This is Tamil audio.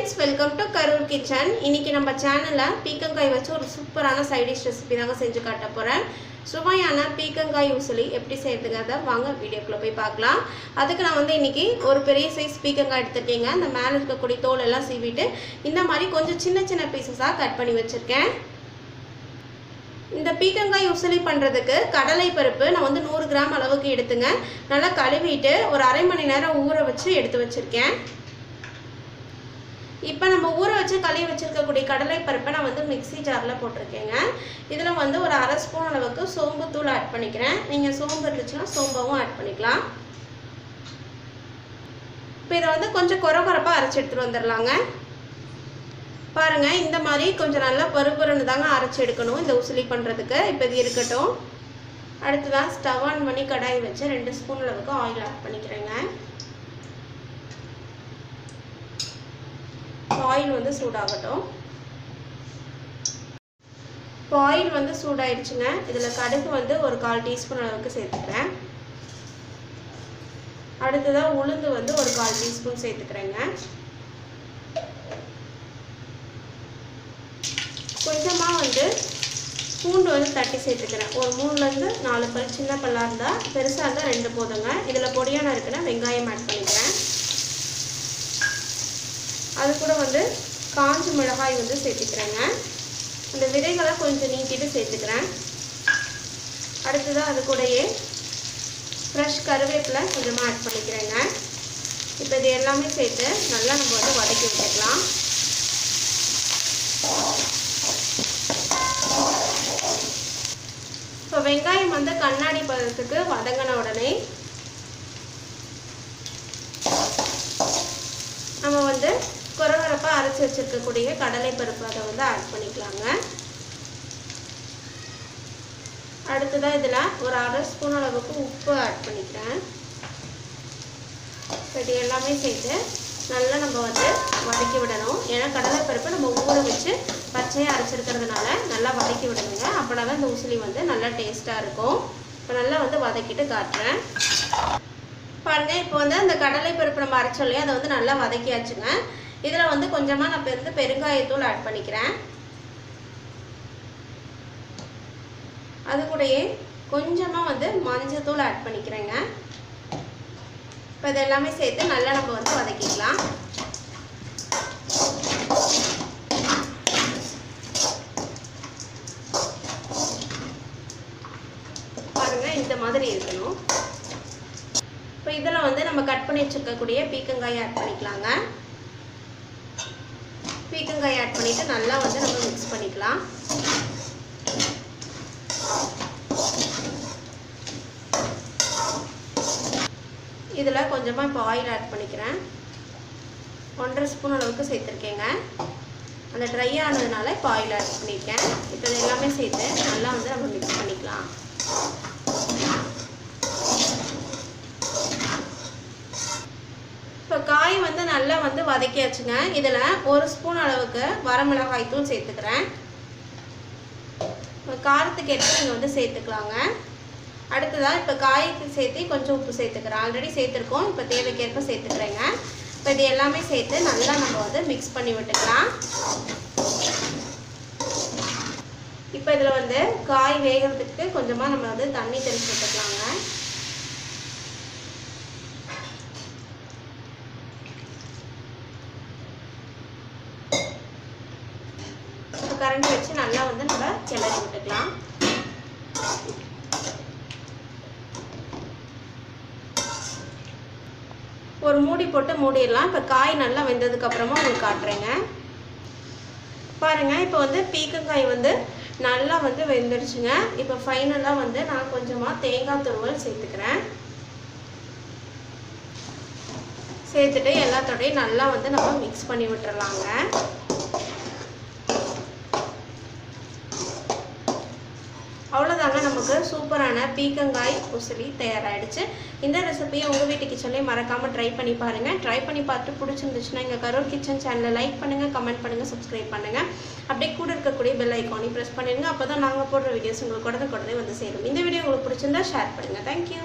friends, welcome to Karur kitchen. இன்னைக்கு நம்ம சேனல்ல பீர்க்கங்காய் வச்சு ஒரு சூப்பரான சைட் டிஷ் ரெசிபி தாங்க செஞ்சு காட்ட போறேன். சுவையான பீர்க்கங்காய் usali எப்படி செய்யறதுங்கறத வாங்க வீடியோக்குள்ள போய் பார்க்கலாம். அதுக்கு நான் வந்து இன்னைக்கு ஒரு பெரிய சைஸ் பீர்க்கங்காய் எடுத்துட்டேங்க. அந்த மேல இருக்க கூடி தோல் எல்லாம் சீவிட்டு இந்த மாதிரி கொஞ்சம் சின்ன சின்ன பீசஸா கட் பண்ணி வச்சிருக்கேன். இந்த பீர்க்கங்காய் usali பண்றதுக்கு கடலை பருப்பு நான் வந்து 100 கிராம் அளவுக்கு எடுத்துங்க. நல்லா கழுவிட்டு ஒரு அரை மணி நேரம் ஊற வச்சு எடுத்து வச்சிருக்கேன். இப்போ நம்ம ஊற வச்சு கழுவி வச்சிருக்க கூடிய கடலை பருப்பை நான் வந்து மிக்ஸி ஜார்ல போட்டுருக்கேங்க. இதில் வந்து ஒரு அரை ஸ்பூன் அளவுக்கு சோம்பு தூள் ஆட் பண்ணிக்கிறேன். நீங்கள் சோம்பு இருந்துச்சுன்னா சோம்பவும் ஆட் பண்ணிக்கலாம். இப்போ இதை வந்து கொஞ்சம் கொரகொரப்பாக அரைச்சி எடுத்துகிட்டு வந்துடலாங்க. பாருங்க, இந்த மாதிரி கொஞ்சம் நல்லா பருப்புன்னு தாங்க அரைச்சி எடுக்கணும் இந்த usali பண்ணுறதுக்கு. இப்போ இது இருக்கட்டும். அடுத்ததான் ஸ்டவ் ஆன் பண்ணி கடாய் வச்சு 2 ஸ்பூன் அளவுக்கு ஆயில் ஆட் பண்ணிக்கிறேங்க. ஆயில் வந்து சூடாகட்டும். இப்போ ஆயில் வந்து சூடாயிடுச்சுங்க. இதில் கடுகு வந்து ஒரு 1/4 டீஸ்பூன் அளவுக்கு சேர்த்துக்கிறேன். அடுத்ததாக உளுந்து வந்து ஒரு 1/4 டீஸ்பூன் சேர்த்துக்கிறேங்க. கொஞ்சமாக வந்து பூண்டு வந்து தட்டி சேர்த்துக்கிறேன். ஒரு 3லேருந்து 4 பல், சின்ன பல்லாக இருந்தால், பெருசாக இருந்தால் 2 போதுங்க. இதில் பொடியான இருக்குன்னா வெங்காயம் ஆட் பண்ணிக்கிறேன். அது கூட வந்து காஞ்ச மிளகாய் வந்து சேர்த்துக்கிறேங்க. அந்த விதைகளை கொஞ்சம் நீக்கிட்டு சேர்த்துக்கிறேன். அடுத்ததாக அது கூடயே ஃப்ரெஷ் கருவேப்பிலை கொஞ்சமாக ஆட் பண்ணிக்கிறேங்க. இப்போ இது எல்லாமே சேர்த்து நல்லா நம்ம வந்து வதக்கி விட்டுக்கலாம். இப்போ வெங்காயம் வந்து கண்ணாடி பதத்துக்கு வதங்கின உடனே நம்ம வந்து கொரகொரப்பாக அரைச்சி வச்சுருக்கக்கூடிய கடலை பருப்பு அதை வந்து ஆட் பண்ணிக்கலாங்க. அடுத்ததாக இதில் ஒரு அரை ஸ்பூன் அளவுக்கு உப்பு ஆட் பண்ணிக்கிறேன். இது எல்லாமே சேர்த்து நல்லா நம்ம வந்து வதக்கி விடணும். ஏன்னா கடலை பருப்பு நம்ம ஊற வச்சு பச்சையாக அரைச்சிருக்கிறதுனால நல்லா வதக்கி விடணுங்க. அப்படின்னா தான் இந்த usali வந்து நல்லா டேஸ்ட்டாக இருக்கும். இப்போ நல்லா வந்து வதக்கிட்டு காட்டுறேன். பாருங்க, இப்போ வந்து அந்த கடலை பருப்பு நம்ம அரைச்சோம் இல்லையா, அதை வந்து நல்லா வதக்கியாச்சுங்க. இதில் வந்து கொஞ்சமாக நான் வந்து பெருங்காயத்தூள் ஆட் பண்ணிக்கிறேன். அது கூடயே கொஞ்சமாக வந்து மஞ்சத்தூள் ஆட் பண்ணிக்கிறேங்க. இப்போ இது எல்லாமே சேர்த்து நல்லா நம்ம வந்து வதக்கிக்கலாம். பாருங்க, இந்த மாதிரி இருக்கணும். இப்போ இதில் வந்து நம்ம கட் பண்ணி வச்சுருக்கக்கூடிய பீர்க்கங்காய் ஆட் பண்ணிக்கலாங்க. பீர்க்கங்காய் ஆட் பண்ணிவிட்டு நல்லா வந்து நம்ம மிக்ஸ் பண்ணிக்கலாம். இதில் கொஞ்சமாக இப்போ ஆயில் ஆட் பண்ணிக்கிறேன். 1.5 ஸ்பூன் அளவுக்கு சேர்த்துருக்கேங்க. அந்த ட்ரை ஆனதுனால இப்போ ஆயில் ஆட் பண்ணியிருக்கேன். இப்போ இது எல்லாமே சேர்த்து நல்லா வந்து நம்ம மிக்ஸ் பண்ணிக்கலாம். இப்போ காய் வந்து நல்லா வந்து வதக்கியாச்சுங்க. இதில் 1 ஸ்பூன் அளவுக்கு வரமிளகாய் தூள் சேர்த்துக்கிறேன். இப்போ காரத்துக்கு ஏற்ப நீங்கள் வந்து சேர்த்துக்கலாங்க. அடுத்ததாக இப்போ காய்க்கு சேர்த்து கொஞ்சம் உப்பு சேர்த்துக்கிறேன். ஆல்ரெடி சேர்த்துருக்கோம், இப்போ தேவைக்கேற்ப சேர்த்துக்கிறேங்க. இப்போ இது எல்லாமே சேர்த்து நல்லா நம்ம வந்து மிக்ஸ் பண்ணி விட்டுக்கலாம். இப்போ இதில் வந்து காய் வேகிறதுக்கு கொஞ்சமாக நம்ம வந்து தண்ணி தெளிச்சு விட்டுக்கலாங்க. கரண்டி வச்சு நல்லா வந்து நம்ம கிளறி விட்டுக்கலாம். ஒரு மூடி போட்டு மூடிடலாம். இப்போ காய் நல்லா வெந்ததுக்கு அப்புறமா உங்களுக்கு காட்டுறேங்க. பாருங்க, இப்போ வந்து பீர்க்கங்காய் வந்து நல்லா வந்து வெந்துடுச்சுங்க. இப்போ ஃபைனலாக வந்து நான் கொஞ்சமாக தேங்காய் துருவல் சேர்த்துக்கிறேன். சேர்த்துட்டு எல்லாத்தோடையும் நல்லா வந்து நம்ம மிக்ஸ் பண்ணி விட்டுறலாங்க. அவ்வளோதாங்க, நமக்கு சூப்பரான பீர்க்கங்காய் usali தயாராகிடுச்சு. இந்த ரெசிபியை உங்கள் வீட்டு கிச்சன்லேயே மறக்காமல் ட்ரை பண்ணி பாருங்கள். ட்ரை பண்ணி பார்த்துட்டு பிடிச்சிருந்துச்சுன்னா எங்கள் கரூர் கிச்சன் சேனலை லைக் பண்ணுங்கள், கமெண்ட் பண்ணுங்கள், சப்ஸ்கிரைப் பண்ணுங்கள். அப்படியே கூட இருக்கக்கூடிய பெல் ஐக்கானையும் ப்ரெஸ் பண்ணிடுங்க. அப்போ தான் நாங்கள் போடுற வீடியோஸ் உங்களுக்கு உடனே வந்து சேரும். இந்த வீடியோ உங்களுக்கு பிடிச்சிருந்தா ஷேர் பண்ணுங்கள். தேங்க்யூ.